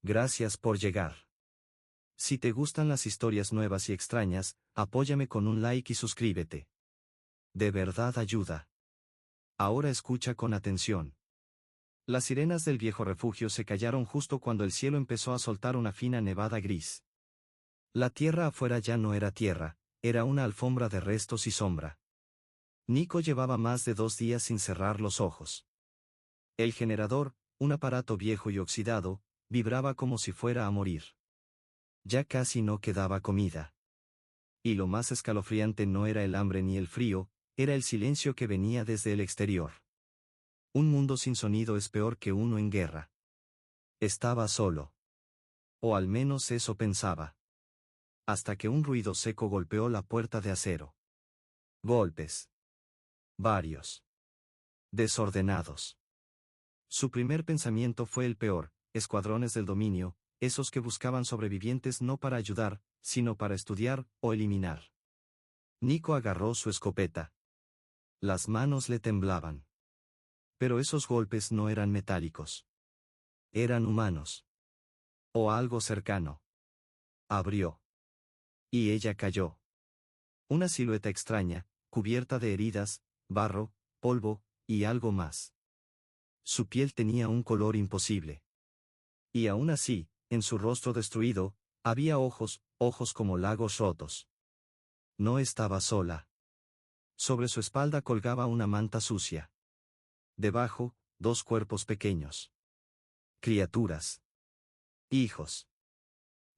Gracias por llegar. Si te gustan las historias nuevas y extrañas, apóyame con un like y suscríbete. De verdad ayuda. Ahora escucha con atención. Las sirenas del viejo refugio se callaron justo cuando el cielo empezó a soltar una fina nevada gris. La tierra afuera ya no era tierra, era una alfombra de restos y sombra. Nico llevaba más de 2 días sin cerrar los ojos. El generador, un aparato viejo y oxidado, vibraba como si fuera a morir. Ya casi no quedaba comida. Y lo más escalofriante no era el hambre ni el frío, era el silencio que venía desde el exterior. Un mundo sin sonido es peor que uno en guerra. Estaba solo. O al menos eso pensaba. Hasta que un ruido seco golpeó la puerta de acero. Golpes. Varios. Desordenados. Su primer pensamiento fue el peor: escuadrones del dominio, esos que buscaban sobrevivientes no para ayudar, sino para estudiar o eliminar. Nico agarró su escopeta. Las manos le temblaban. Pero esos golpes no eran metálicos. Eran humanos. O algo cercano. Abrió. Y ella cayó. Una silueta extraña, cubierta de heridas, barro, polvo, y algo más. Su piel tenía un color imposible. Y aún así, en su rostro destruido, había ojos, ojos como lagos rotos. No estaba sola. Sobre su espalda colgaba una manta sucia. Debajo, 2 cuerpos pequeños. Criaturas. Hijos.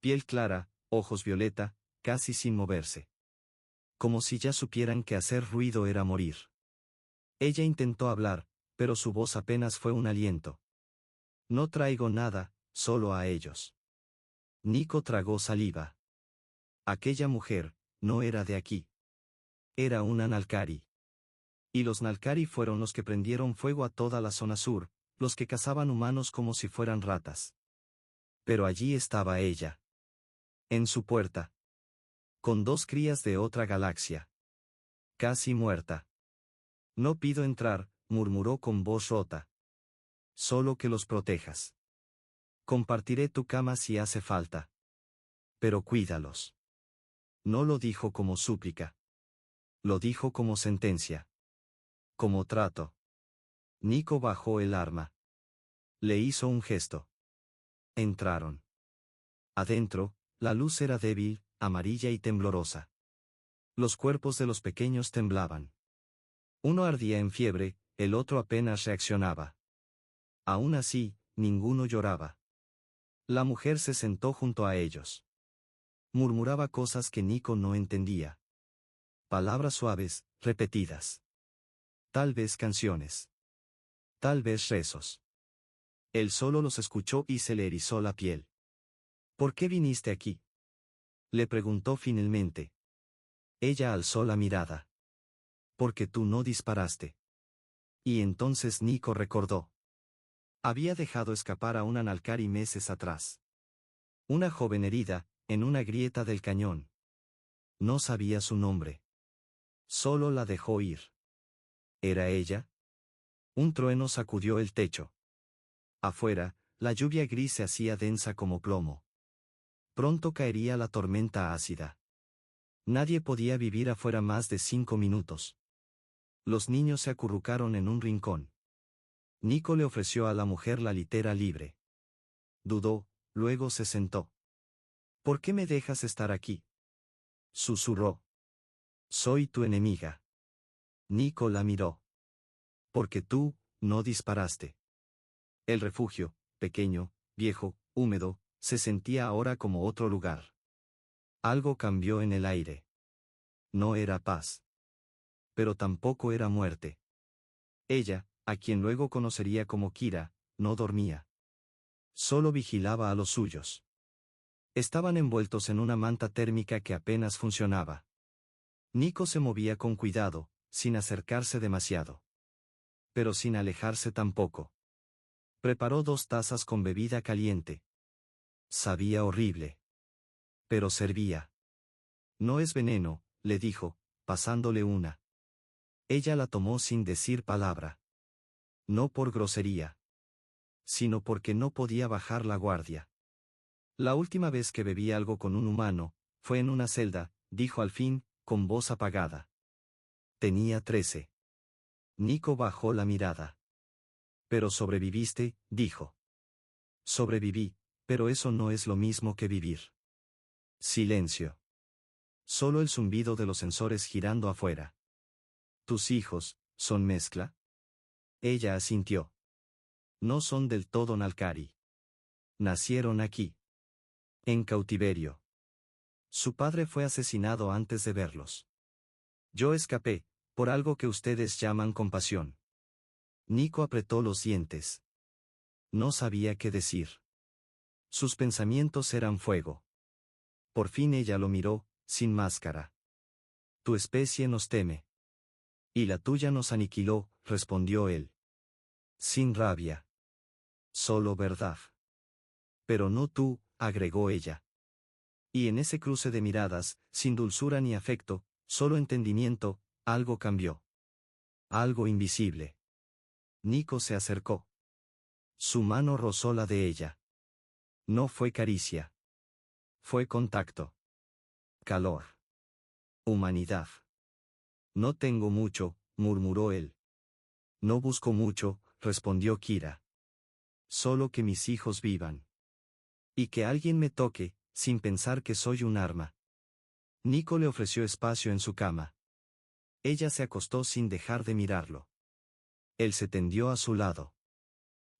Piel clara, ojos violeta, casi sin moverse. Como si ya supieran que hacer ruido era morir. Ella intentó hablar, pero su voz apenas fue un aliento. No traigo nada, solo a ellos. Nico tragó saliva. Aquella mujer, no era de aquí. Era una Nalcari. Y los Nalcari fueron los que prendieron fuego a toda la zona sur, los que cazaban humanos como si fueran ratas. Pero allí estaba ella. En su puerta. Con 2 crías de otra galaxia. Casi muerta. No pido entrar, murmuró con voz rota. Solo que los protejas. Compartiré tu cama si hace falta. Pero cuídalos. No lo dijo como súplica. Lo dijo como sentencia. Como trato. Nico bajó el arma. Le hizo un gesto. Entraron. Adentro, la luz era débil, amarilla y temblorosa. Los cuerpos de los pequeños temblaban. Uno ardía en fiebre, el otro apenas reaccionaba. Aún así, ninguno lloraba. La mujer se sentó junto a ellos. Murmuraba cosas que Nico no entendía. Palabras suaves, repetidas. Tal vez canciones. Tal vez rezos. Él solo los escuchó y se le erizó la piel. ¿Por qué viniste aquí?, le preguntó finalmente. Ella alzó la mirada. Porque tú no disparaste. Y entonces Nico recordó. Había dejado escapar a una Nalcari meses atrás. Una joven herida, en una grieta del cañón. No sabía su nombre. Solo la dejó ir. ¿Era ella? Un trueno sacudió el techo. Afuera, la lluvia gris se hacía densa como plomo. Pronto caería la tormenta ácida. Nadie podía vivir afuera más de 5 minutos. Los niños se acurrucaron en un rincón. Nico le ofreció a la mujer la litera libre. Dudó, luego se sentó. ¿Por qué me dejas estar aquí?, susurró. Soy tu enemiga. Nico la miró. Porque tú, no disparaste. El refugio, pequeño, viejo, húmedo, se sentía ahora como otro lugar. Algo cambió en el aire. No era paz. Pero tampoco era muerte. Ella, a quien luego conocería como Kira, no dormía. Solo vigilaba a los suyos. Estaban envueltos en una manta térmica que apenas funcionaba. Nico se movía con cuidado, sin acercarse demasiado. Pero sin alejarse tampoco. Preparó 2 tazas con bebida caliente. Sabía horrible. Pero servía. No es veneno, le dijo, pasándole una. Ella la tomó sin decir palabra. No por grosería. Sino porque no podía bajar la guardia. La última vez que bebí algo con un humano, fue en una celda, dijo al fin, con voz apagada. Tenía 13. Nico bajó la mirada. Pero sobreviviste, dijo. Sobreviví, pero eso no es lo mismo que vivir. Silencio. Solo el zumbido de los sensores girando afuera. ¿Tus hijos, son mezcla? Ella asintió. No son del todo Nalcari. Nacieron aquí. En cautiverio. Su padre fue asesinado antes de verlos. Yo escapé, por algo que ustedes llaman compasión. Nico apretó los dientes. No sabía qué decir. Sus pensamientos eran fuego. Por fin ella lo miró, sin máscara. Tu especie nos teme. Y la tuya nos aniquiló, respondió él. Sin rabia. Solo verdad. Pero no tú, agregó ella. Y en ese cruce de miradas, sin dulzura ni afecto, solo entendimiento, algo cambió. Algo invisible. Nico se acercó. Su mano rozó la de ella. No fue caricia. Fue contacto. Calor. Humanidad. No tengo mucho, murmuró él. No busco mucho, respondió Kira. Solo que mis hijos vivan. Y que alguien me toque, sin pensar que soy un arma. Nico le ofreció espacio en su cama. Ella se acostó sin dejar de mirarlo. Él se tendió a su lado.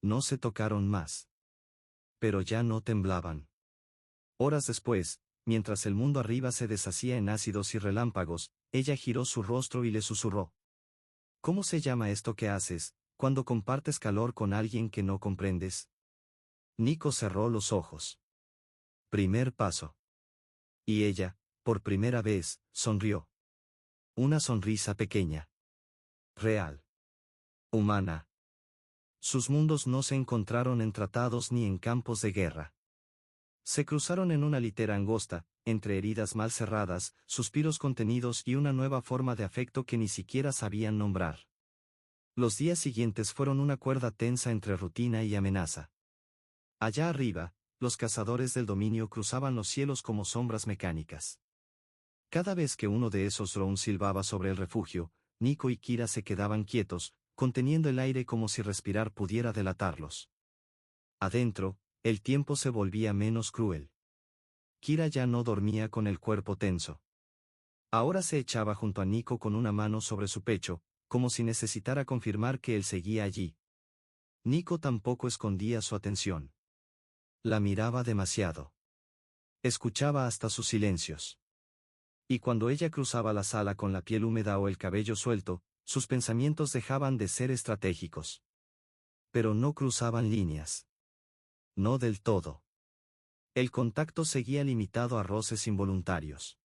No se tocaron más. Pero ya no temblaban. Horas después, mientras el mundo arriba se deshacía en ácidos y relámpagos, ella giró su rostro y le susurró. ¿Cómo se llama esto que haces, cuando compartes calor con alguien que no comprendes? Nico cerró los ojos. Primer paso. Y ella, por primera vez, sonrió. Una sonrisa pequeña. Real. Humana. Sus mundos no se encontraron en tratados ni en campos de guerra. Se cruzaron en una litera angosta, entre heridas mal cerradas, suspiros contenidos y una nueva forma de afecto que ni siquiera sabían nombrar. Los días siguientes fueron una cuerda tensa entre rutina y amenaza. Allá arriba, los cazadores del dominio cruzaban los cielos como sombras mecánicas. Cada vez que uno de esos drones silbaba sobre el refugio, Nico y Kira se quedaban quietos, conteniendo el aire como si respirar pudiera delatarlos. Adentro, el tiempo se volvía menos cruel. Kira ya no dormía con el cuerpo tenso. Ahora se echaba junto a Nico con una mano sobre su pecho, como si necesitara confirmar que él seguía allí. Nico tampoco escondía su atención. La miraba demasiado. Escuchaba hasta sus silencios. Y cuando ella cruzaba la sala con la piel húmeda o el cabello suelto, sus pensamientos dejaban de ser estratégicos. Pero no cruzaban líneas. No del todo. El contacto seguía limitado a roces involuntarios.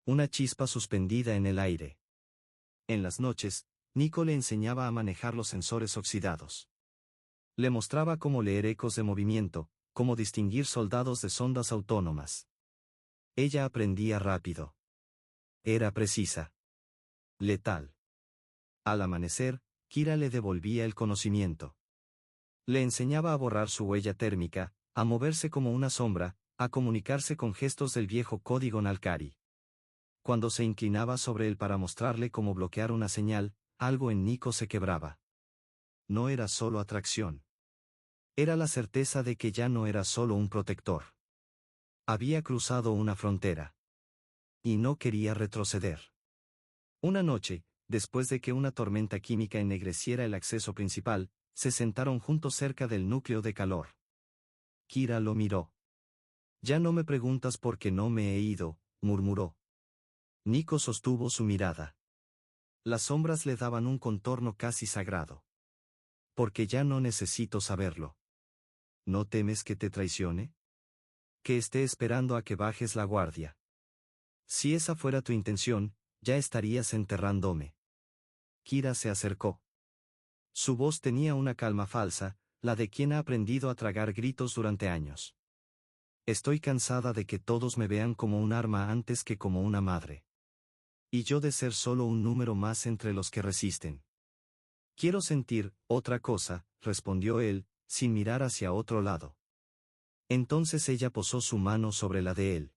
Una chispa suspendida en el aire. En las noches, Nico le enseñaba a manejar los sensores oxidados. Le mostraba cómo leer ecos de movimiento, cómo distinguir soldados de sondas autónomas. Ella aprendía rápido. Era precisa. Letal. Al amanecer, Kira le devolvía el conocimiento. Le enseñaba a borrar su huella térmica, a moverse como una sombra, a comunicarse con gestos del viejo código Nalcari. Cuando se inclinaba sobre él para mostrarle cómo bloquear una señal, algo en Nico se quebraba. No era solo atracción. Era la certeza de que ya no era solo un protector. Había cruzado una frontera. Y no quería retroceder. Una noche, después de que una tormenta química ennegreciera el acceso principal, se sentaron juntos cerca del núcleo de calor. Kira lo miró. Ya no me preguntas por qué no me he ido, murmuró. Nico sostuvo su mirada. Las sombras le daban un contorno casi sagrado. Porque ya no necesito saberlo. ¿No temes que te traicione? Que esté esperando a que bajes la guardia. Si esa fuera tu intención, ya estarías enterrándome. Kira se acercó. Su voz tenía una calma falsa, la de quien ha aprendido a tragar gritos durante años. Estoy cansada de que todos me vean como un arma antes que como una madre. Y yo de ser solo un número más entre los que resisten. Quiero sentir otra cosa, respondió él, sin mirar hacia otro lado. Entonces ella posó su mano sobre la de él.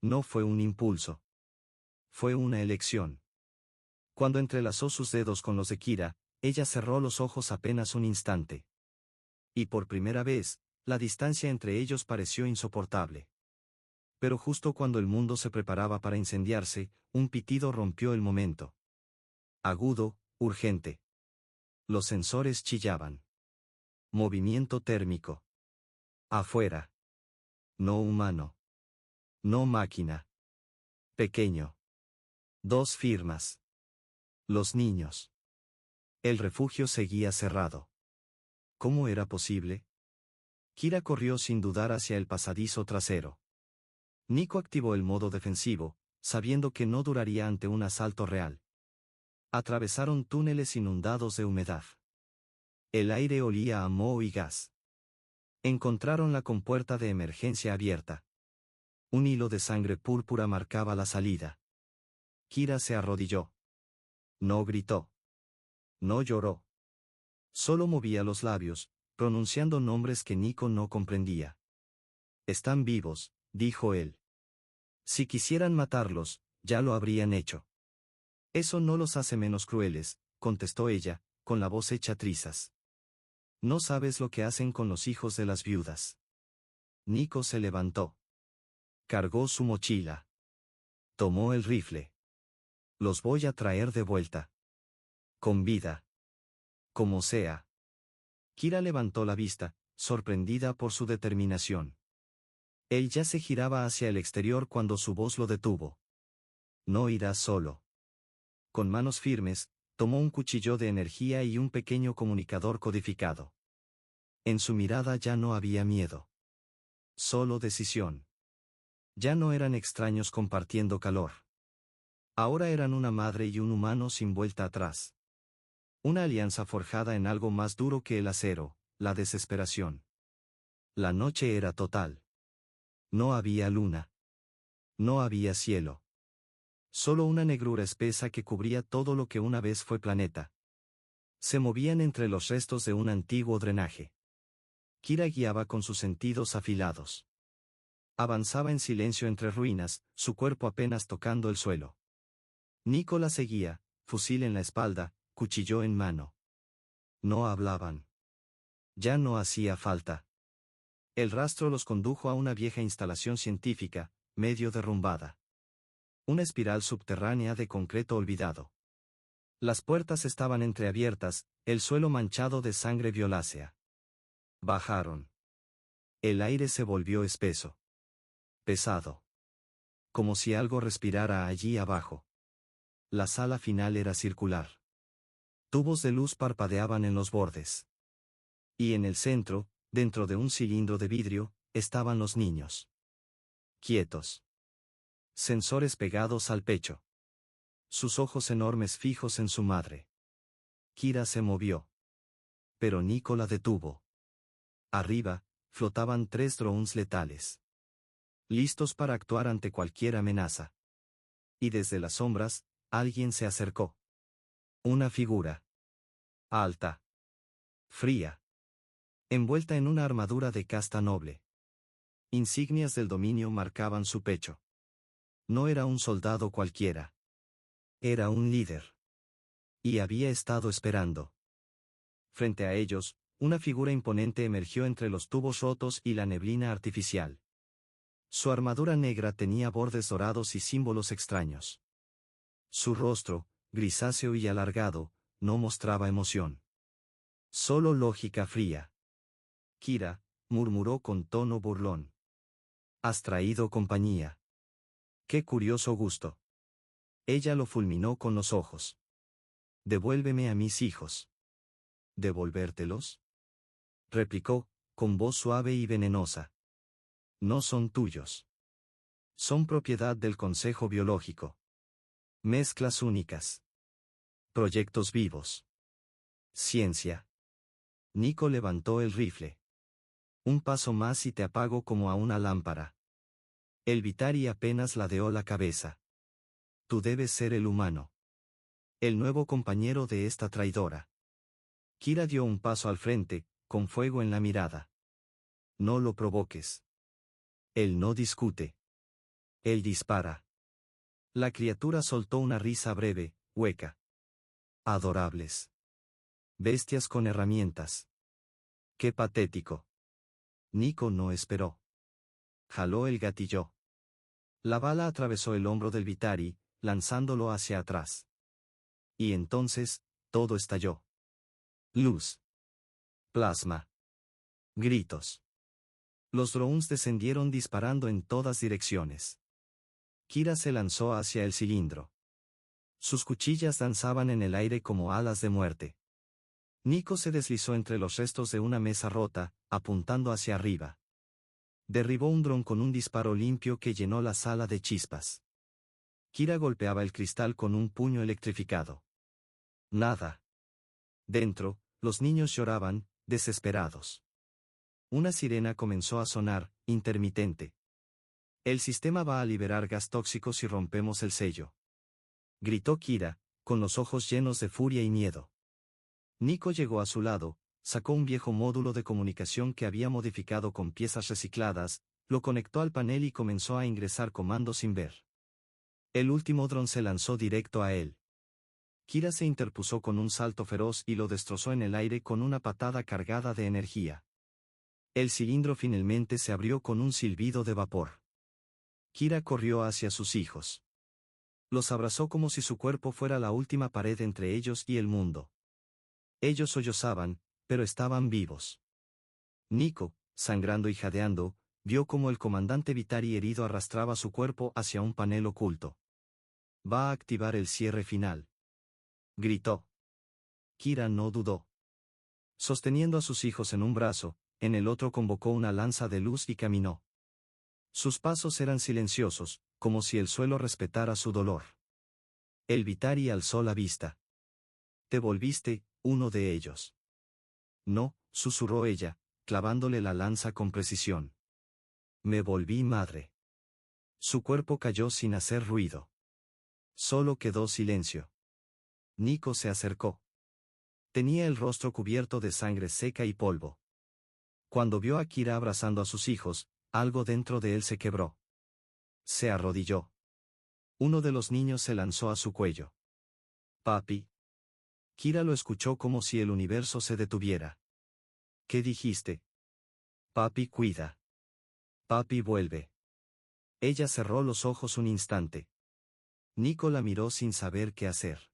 No fue un impulso. Fue una elección. Cuando entrelazó sus dedos con los de Kira, ella cerró los ojos apenas un instante. Y por primera vez, la distancia entre ellos pareció insoportable. Pero justo cuando el mundo se preparaba para incendiarse, un pitido rompió el momento. Agudo, urgente. Los sensores chillaban. Movimiento térmico. Afuera. No humano. No máquina. Pequeño. 2 firmas. Los niños. El refugio seguía cerrado. ¿Cómo era posible? Kira corrió sin dudar hacia el pasadizo trasero. Nico activó el modo defensivo, sabiendo que no duraría ante un asalto real. Atravesaron túneles inundados de humedad. El aire olía a moho y gas. Encontraron la compuerta de emergencia abierta. Un hilo de sangre púrpura marcaba la salida. Kira se arrodilló. No gritó. No lloró. Solo movía los labios, pronunciando nombres que Nico no comprendía. Están vivos, dijo él. Si quisieran matarlos, ya lo habrían hecho. Eso no los hace menos crueles, contestó ella, con la voz hecha trizas. No sabes lo que hacen con los hijos de las viudas. Nico se levantó. Cargó su mochila. Tomó el rifle. Los voy a traer de vuelta. Con vida. Como sea. Kira levantó la vista, sorprendida por su determinación. Él ya se giraba hacia el exterior cuando su voz lo detuvo. No irás solo. Con manos firmes, tomó un cuchillo de energía y un pequeño comunicador codificado. En su mirada ya no había miedo. Solo decisión. Ya no eran extraños compartiendo calor. Ahora eran una madre y un humano sin vuelta atrás. Una alianza forjada en algo más duro que el acero, la desesperación. La noche era total. No había luna. No había cielo. Solo una negrura espesa que cubría todo lo que una vez fue planeta. Se movían entre los restos de un antiguo drenaje. Kira guiaba con sus sentidos afilados. Avanzaba en silencio entre ruinas, su cuerpo apenas tocando el suelo. Nico la seguía, fusil en la espalda, cuchillo en mano. No hablaban. Ya no hacía falta. El rastro los condujo a una vieja instalación científica, medio derrumbada. Una espiral subterránea de concreto olvidado. Las puertas estaban entreabiertas, el suelo manchado de sangre violácea. Bajaron. El aire se volvió espeso. Pesado. Como si algo respirara allí abajo. La sala final era circular. Tubos de luz parpadeaban en los bordes. Y en el centro, dentro de un cilindro de vidrio, estaban los niños. Quietos. Sensores pegados al pecho. Sus ojos enormes fijos en su madre. Kira se movió. Pero Nico la detuvo. Arriba, flotaban 3 drones letales. Listos para actuar ante cualquier amenaza. Y desde las sombras, alguien se acercó. Una figura. Alta. Fría. Envuelta en una armadura de casta noble. Insignias del dominio marcaban su pecho. No era un soldado cualquiera. Era un líder. Y había estado esperando. Frente a ellos, una figura imponente emergió entre los tubos rotos y la neblina artificial. Su armadura negra tenía bordes dorados y símbolos extraños. Su rostro, grisáceo y alargado, no mostraba emoción. Solo lógica fría. Kira, murmuró con tono burlón. Has traído compañía. Qué curioso gusto. Ella lo fulminó con los ojos. Devuélveme a mis hijos. ¿Devolvértelos? Replicó, con voz suave y venenosa. No son tuyos. Son propiedad del Consejo Biológico. Mezclas únicas. Proyectos vivos. Ciencia. Nico levantó el rifle. Un paso más y te apago como a una lámpara. El Vitari apenas ladeó la cabeza. Tú debes ser el humano. El nuevo compañero de esta traidora. Kira dio un paso al frente, con fuego en la mirada. No lo provoques. Él no discute. Él dispara. La criatura soltó una risa breve, hueca. Adorables. Bestias con herramientas. Qué patético. Nico no esperó. Jaló el gatillo. La bala atravesó el hombro del Vitari, lanzándolo hacia atrás. Y entonces, todo estalló. Luz. Plasma. Gritos. Los drones descendieron disparando en todas direcciones. Kira se lanzó hacia el cilindro. Sus cuchillas danzaban en el aire como alas de muerte. Nico se deslizó entre los restos de una mesa rota, apuntando hacia arriba. Derribó un dron con un disparo limpio que llenó la sala de chispas. Kira golpeaba el cristal con un puño electrificado. Nada. Dentro, los niños lloraban, desesperados. Una sirena comenzó a sonar, intermitente. El sistema va a liberar gas tóxico si rompemos el sello. Gritó Kira, con los ojos llenos de furia y miedo. Nico llegó a su lado, sacó un viejo módulo de comunicación que había modificado con piezas recicladas, lo conectó al panel y comenzó a ingresar comandos sin ver. El último dron se lanzó directo a él. Kira se interpuso con un salto feroz y lo destrozó en el aire con una patada cargada de energía. El cilindro finalmente se abrió con un silbido de vapor. Kira corrió hacia sus hijos. Los abrazó como si su cuerpo fuera la última pared entre ellos y el mundo. Ellos sollozaban, pero estaban vivos. Nico, sangrando y jadeando, vio cómo el comandante Vitari herido arrastraba su cuerpo hacia un panel oculto. Va a activar el cierre final. Gritó. Kira no dudó. Sosteniendo a sus hijos en un brazo, en el otro convocó una lanza de luz y caminó. Sus pasos eran silenciosos, como si el suelo respetara su dolor. El Vitari alzó la vista. Te volviste, uno de ellos. No, susurró ella, clavándole la lanza con precisión. Me volví madre. Su cuerpo cayó sin hacer ruido. Solo quedó silencio. Nico se acercó. Tenía el rostro cubierto de sangre seca y polvo. Cuando vio a Kira abrazando a sus hijos, algo dentro de él se quebró. Se arrodilló. Uno de los niños se lanzó a su cuello. Papi. Kira lo escuchó como si el universo se detuviera. ¿Qué dijiste? Papi cuida. Papi vuelve. Ella cerró los ojos un instante. Nico la miró sin saber qué hacer.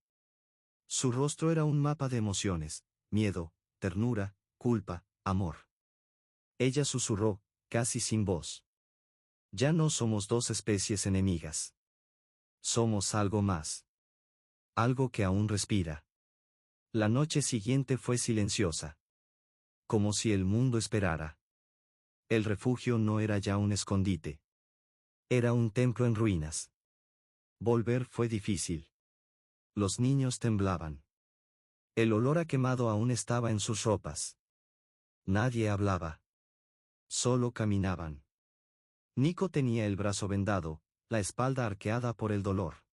Su rostro era un mapa de emociones, miedo, ternura, culpa, amor. Ella susurró, casi sin voz. Ya no somos dos especies enemigas. Somos algo más. Algo que aún respira. La noche siguiente fue silenciosa. Como si el mundo esperara. El refugio no era ya un escondite. Era un templo en ruinas. Volver fue difícil. Los niños temblaban. El olor a quemado aún estaba en sus ropas. Nadie hablaba. Solo caminaban. Nico tenía el brazo vendado, la espalda arqueada por el dolor.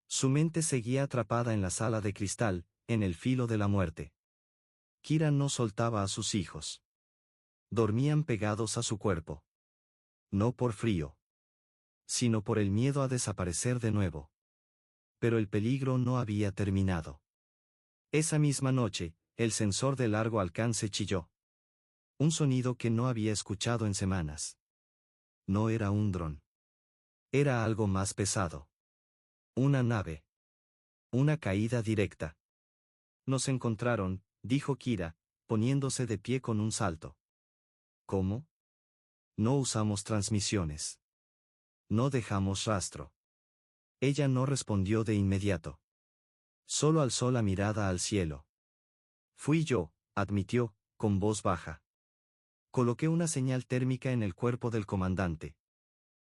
Su mente seguía atrapada en la sala de cristal, en el filo de la muerte. Kira no soltaba a sus hijos. Dormían pegados a su cuerpo. No por frío, sino por el miedo a desaparecer de nuevo. Pero el peligro no había terminado. Esa misma noche, el sensor de largo alcance chilló. Un sonido que no había escuchado en semanas. No era un dron. Era algo más pesado. Una nave. Una caída directa. Nos encontraron, dijo Kira, poniéndose de pie con un salto. ¿Cómo? No usamos transmisiones. No dejamos rastro. Ella no respondió de inmediato. Solo alzó la mirada al cielo. Fui yo, admitió, con voz baja. Coloqué una señal térmica en el cuerpo del comandante.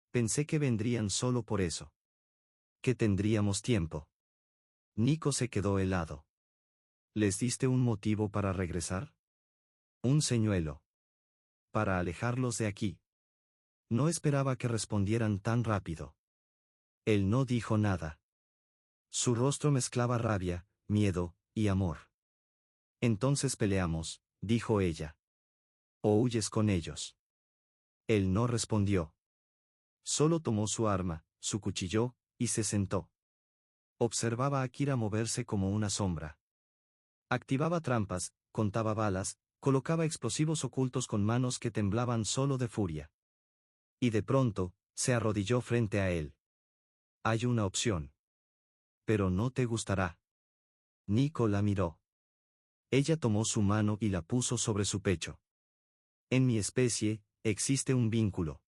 Pensé que vendrían solo por eso. Que tendríamos tiempo. Nico se quedó helado. ¿Les diste un motivo para regresar? Un señuelo. Para alejarlos de aquí. No esperaba que respondieran tan rápido. Él no dijo nada. Su rostro mezclaba rabia, miedo, y amor. Entonces peleamos, dijo ella. O huyes con ellos. Él no respondió. Solo tomó su arma, su cuchillo, y se sentó. Observaba a Kira moverse como una sombra. Activaba trampas, contaba balas, colocaba explosivos ocultos con manos que temblaban solo de furia. Y de pronto, se arrodilló frente a él. Hay una opción. Pero no te gustará. Nico la miró. Ella tomó su mano y la puso sobre su pecho. En mi especie, existe un vínculo.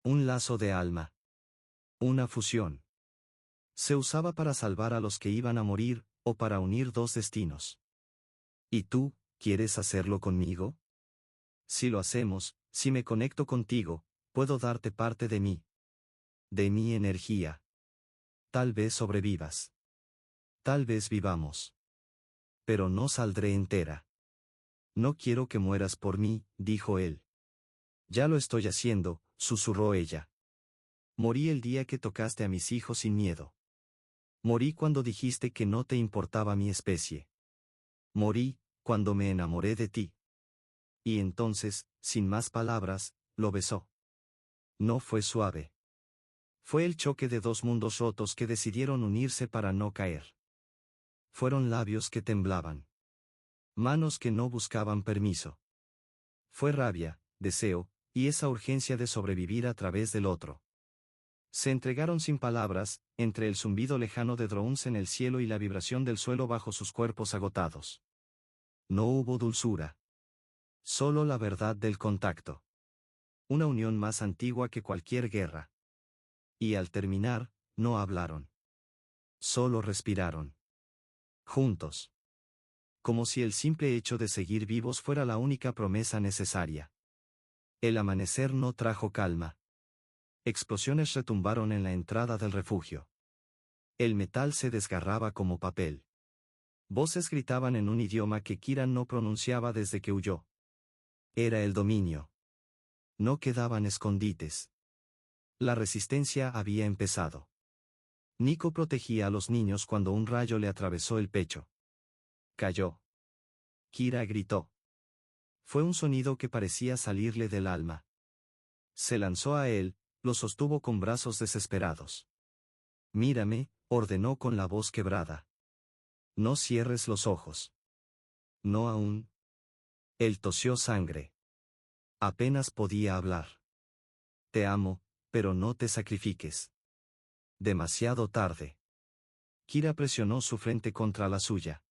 Un lazo de alma. Una fusión. Se usaba para salvar a los que iban a morir, o para unir dos destinos. ¿Y tú, quieres hacerlo conmigo? Si lo hacemos, si me conecto contigo, puedo darte parte de mí. De mi energía. Tal vez sobrevivas. Tal vez vivamos. Pero no saldré entera. No quiero que mueras por mí, dijo él. Ya lo estoy haciendo, susurró ella. Morí el día que tocaste a mis hijos sin miedo. Morí cuando dijiste que no te importaba mi especie. Morí, cuando me enamoré de ti. Y entonces, sin más palabras, lo besó. No fue suave. Fue el choque de dos mundos rotos que decidieron unirse para no caer. Fueron labios que temblaban. Manos que no buscaban permiso. Fue rabia, deseo, y esa urgencia de sobrevivir a través del otro. Se entregaron sin palabras, entre el zumbido lejano de drones en el cielo y la vibración del suelo bajo sus cuerpos agotados. No hubo dulzura. Solo la verdad del contacto. Una unión más antigua que cualquier guerra. Y al terminar, no hablaron. Solo respiraron. Juntos. Como si el simple hecho de seguir vivos fuera la única promesa necesaria. El amanecer no trajo calma. Explosiones retumbaron en la entrada del refugio. El metal se desgarraba como papel. Voces gritaban en un idioma que Kira no pronunciaba desde que huyó. Era el dominio. No quedaban escondites. La resistencia había empezado. Nico protegía a los niños cuando un rayo le atravesó el pecho. Cayó. Kira gritó. Fue un sonido que parecía salirle del alma. Se lanzó a él, lo sostuvo con brazos desesperados. Mírame, ordenó con la voz quebrada. No cierres los ojos. No aún. Él tosió sangre. Apenas podía hablar. Te amo, pero no te sacrifiques. Demasiado tarde. Kira presionó su frente contra la suya.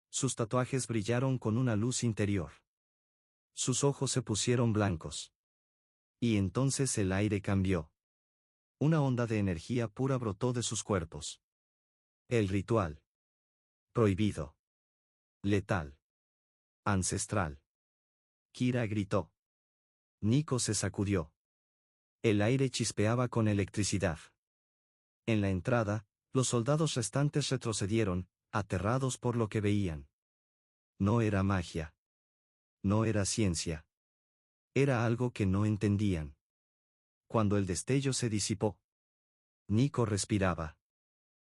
Sus tatuajes brillaron con una luz interior. Sus ojos se pusieron blancos. Y entonces el aire cambió. Una onda de energía pura brotó de sus cuerpos. El ritual. Prohibido. Letal. Ancestral. Kira gritó. Nico se sacudió. El aire chispeaba con electricidad. En la entrada, los soldados restantes retrocedieron, aterrados por lo que veían. No era magia. No era ciencia. Era algo que no entendían. Cuando el destello se disipó, Nico respiraba.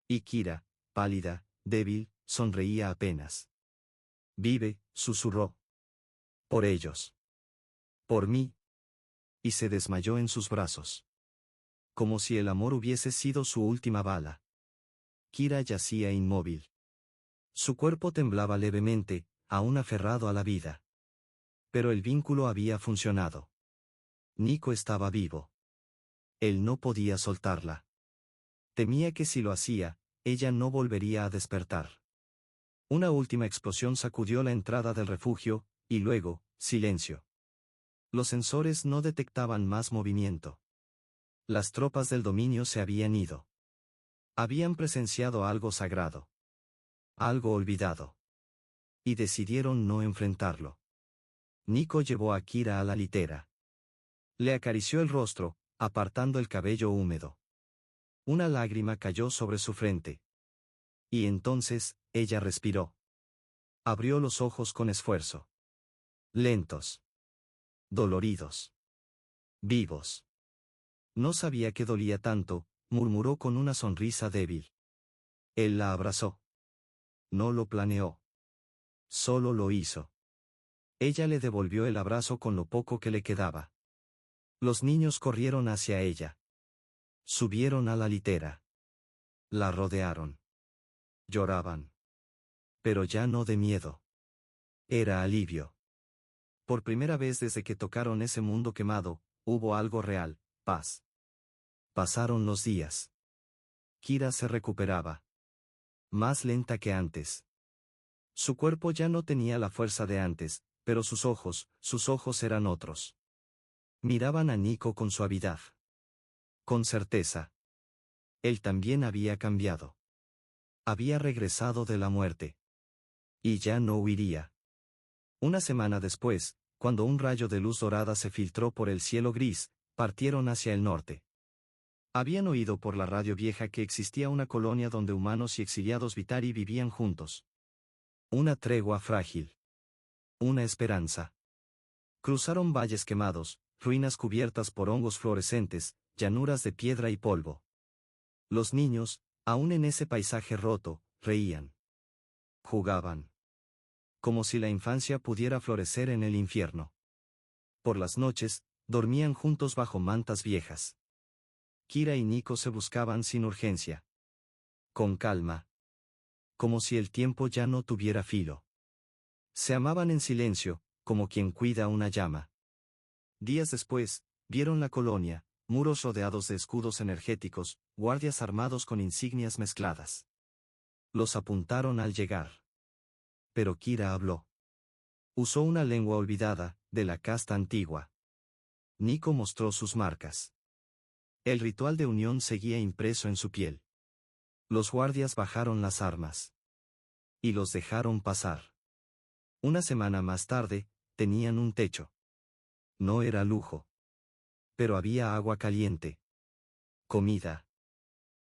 Y Kira, pálida, débil, sonreía apenas. Vive, susurró. Por ellos. Por mí. Y se desmayó en sus brazos. Como si el amor hubiese sido su última bala. Kira yacía inmóvil. Su cuerpo temblaba levemente, aún aferrado a la vida. Pero el vínculo había funcionado. Nico estaba vivo. Él no podía soltarla. Temía que si lo hacía, ella no volvería a despertar. Una última explosión sacudió la entrada del refugio, y luego, silencio. Los sensores no detectaban más movimiento. Las tropas del dominio se habían ido. Habían presenciado algo sagrado. Algo olvidado. Y decidieron no enfrentarlo. Nico llevó a Kira a la litera. Le acarició el rostro, apartando el cabello húmedo. Una lágrima cayó sobre su frente. Y entonces, ella respiró. Abrió los ojos con esfuerzo. Lentos. Doloridos. Vivos. No sabía que dolía tanto, murmuró con una sonrisa débil. Él la abrazó. No lo planeó. Solo lo hizo. Ella le devolvió el abrazo con lo poco que le quedaba. Los niños corrieron hacia ella. Subieron a la litera. La rodearon. Lloraban. Pero ya no de miedo. Era alivio. Por primera vez desde que tocaron ese mundo quemado, hubo algo real, paz. Pasaron los días. Kira se recuperaba. Más lenta que antes. Su cuerpo ya no tenía la fuerza de antes, pero sus ojos eran otros. Miraban a Nico con suavidad. Con certeza. Él también había cambiado. Había regresado de la muerte. Y ya no huiría. Una semana después, cuando un rayo de luz dorada se filtró por el cielo gris, partieron hacia el norte. Habían oído por la radio vieja que existía una colonia donde humanos y exiliados Vitari vivían juntos. Una tregua frágil. Una esperanza. Cruzaron valles quemados, ruinas cubiertas por hongos fluorescentes, llanuras de piedra y polvo. Los niños, aún en ese paisaje roto, reían. Jugaban. Como si la infancia pudiera florecer en el infierno. Por las noches, dormían juntos bajo mantas viejas. Kira y Nico se buscaban sin urgencia. Con calma. Como si el tiempo ya no tuviera filo. Se amaban en silencio, como quien cuida una llama. Días después, vieron la colonia, muros rodeados de escudos energéticos, guardias armados con insignias mezcladas. Los apuntaron al llegar. Pero Kira habló. Usó una lengua olvidada, de la casta antigua. Nico mostró sus marcas. El ritual de unión seguía impreso en su piel. Los guardias bajaron las armas. Y los dejaron pasar. Una semana más tarde, tenían un techo. No era lujo. Pero había agua caliente. Comida.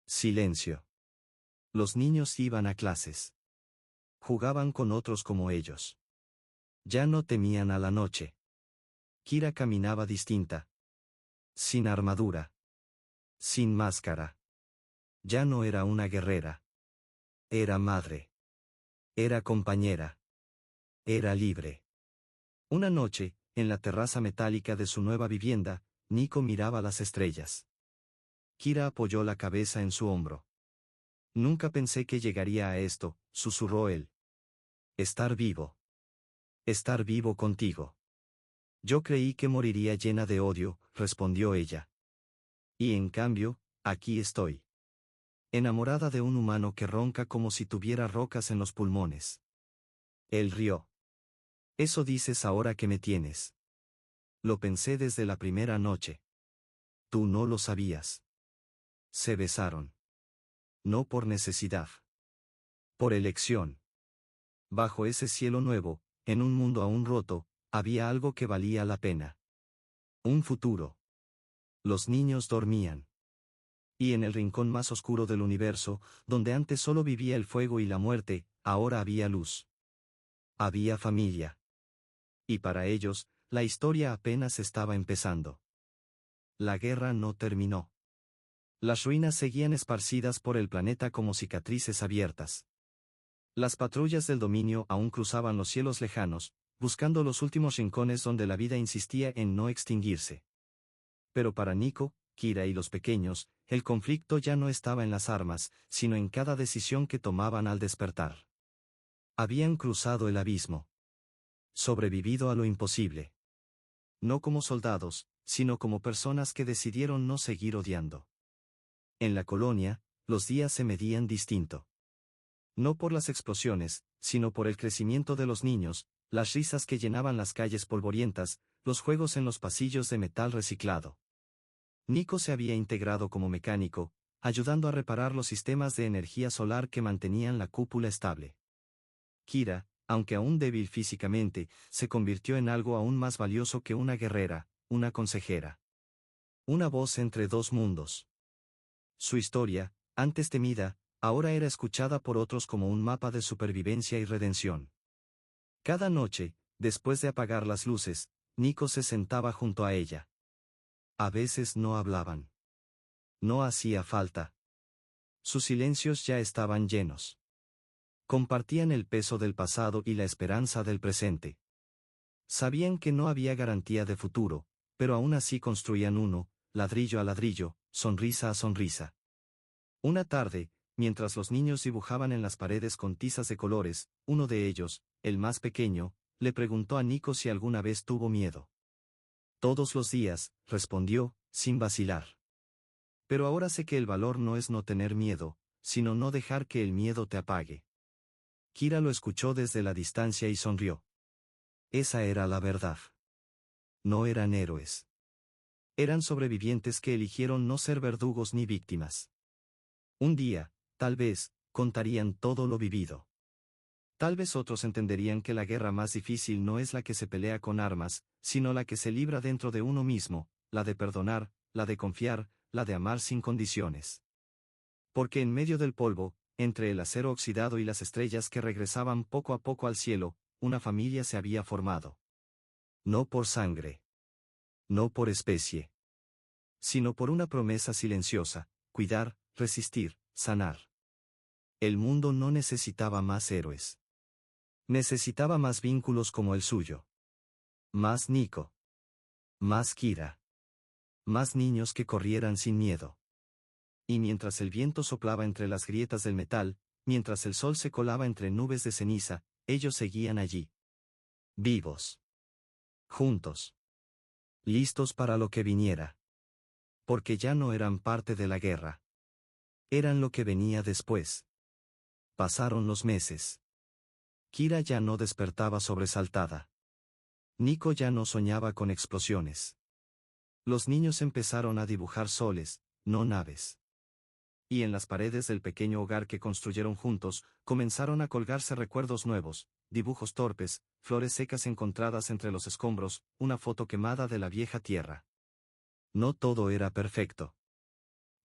Silencio. Los niños iban a clases. Jugaban con otros como ellos. Ya no temían a la noche. Kira caminaba distinta. Sin armadura. Sin máscara. Ya no era una guerrera. Era madre. Era compañera. Era libre. Una noche, en la terraza metálica de su nueva vivienda, Nico miraba las estrellas. Kira apoyó la cabeza en su hombro. Nunca pensé que llegaría a esto, susurró él. Estar vivo. Estar vivo contigo. Yo creí que moriría llena de odio, respondió ella. Y en cambio, aquí estoy. Enamorada de un humano que ronca como si tuviera rocas en los pulmones. Él rió. Eso dices ahora que me tienes. Lo pensé desde la primera noche. Tú no lo sabías. Se besaron. No por necesidad. Por elección. Bajo ese cielo nuevo, en un mundo aún roto, había algo que valía la pena. Un futuro. Los niños dormían. Y en el rincón más oscuro del universo, donde antes solo vivía el fuego y la muerte, ahora había luz. Había familia. Y para ellos, la historia apenas estaba empezando. La guerra no terminó. Las ruinas seguían esparcidas por el planeta como cicatrices abiertas. Las patrullas del dominio aún cruzaban los cielos lejanos, buscando los últimos rincones donde la vida insistía en no extinguirse. Pero para Nico, Kira y los pequeños, el conflicto ya no estaba en las armas, sino en cada decisión que tomaban al despertar. Habían cruzado el abismo. Sobrevivido a lo imposible. No como soldados, sino como personas que decidieron no seguir odiando. En la colonia, los días se medían distinto. No por las explosiones, sino por el crecimiento de los niños, las risas que llenaban las calles polvorientas, los juegos en los pasillos de metal reciclado. Nico se había integrado como mecánico, ayudando a reparar los sistemas de energía solar que mantenían la cúpula estable. Kira, aunque aún débil físicamente, se convirtió en algo aún más valioso que una guerrera, una consejera. Una voz entre dos mundos. Su historia, antes temida, ahora era escuchada por otros como un mapa de supervivencia y redención. Cada noche, después de apagar las luces, Nico se sentaba junto a ella. A veces no hablaban. No hacía falta. Sus silencios ya estaban llenos. Compartían el peso del pasado y la esperanza del presente. Sabían que no había garantía de futuro, pero aún así construían uno, ladrillo a ladrillo, sonrisa a sonrisa. Una tarde, mientras los niños dibujaban en las paredes con tizas de colores, uno de ellos, el más pequeño, le preguntó a Nico si alguna vez tuvo miedo. Todos los días, respondió, sin vacilar. Pero ahora sé que el valor no es no tener miedo, sino no dejar que el miedo te apague. Kira lo escuchó desde la distancia y sonrió. Esa era la verdad. No eran héroes. Eran sobrevivientes que eligieron no ser verdugos ni víctimas. Un día, tal vez, contarían todo lo vivido. Tal vez otros entenderían que la guerra más difícil no es la que se pelea con armas, sino la que se libra dentro de uno mismo, la de perdonar, la de confiar, la de amar sin condiciones. Porque en medio del polvo, entre el acero oxidado y las estrellas que regresaban poco a poco al cielo, una familia se había formado. No por sangre. No por especie. Sino por una promesa silenciosa: cuidar, resistir, sanar. El mundo no necesitaba más héroes. Necesitaba más vínculos como el suyo. Más Nico. Más Kira. Más niños que corrieran sin miedo. Y mientras el viento soplaba entre las grietas del metal, mientras el sol se colaba entre nubes de ceniza, ellos seguían allí. Vivos. Juntos. Listos para lo que viniera. Porque ya no eran parte de la guerra. Eran lo que venía después. Pasaron los meses. Kira ya no despertaba sobresaltada. Nico ya no soñaba con explosiones. Los niños empezaron a dibujar soles, no naves. Y en las paredes del pequeño hogar que construyeron juntos, comenzaron a colgarse recuerdos nuevos, dibujos torpes, flores secas encontradas entre los escombros, una foto quemada de la vieja tierra. No todo era perfecto.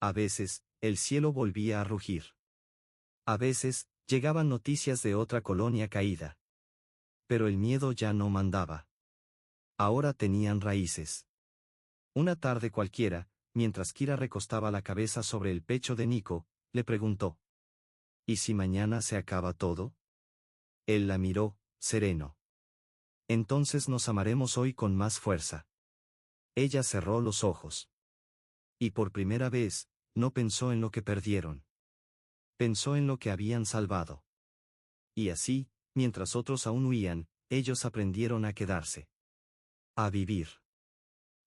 A veces, el cielo volvía a rugir. A veces, llegaban noticias de otra colonia caída. Pero el miedo ya no mandaba. Ahora tenían raíces. Una tarde cualquiera, mientras Kira recostaba la cabeza sobre el pecho de Nico, le preguntó: ¿y si mañana se acaba todo? Él la miró, sereno. Entonces nos amaremos hoy con más fuerza. Ella cerró los ojos. Y por primera vez, no pensó en lo que perdieron. Pensó en lo que habían salvado. Y así, mientras otros aún huían, ellos aprendieron a quedarse. A vivir.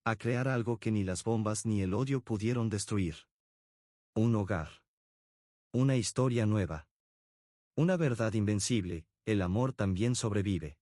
A crear algo que ni las bombas ni el odio pudieron destruir. Un hogar. Una historia nueva. Una verdad invencible: el amor también sobrevive.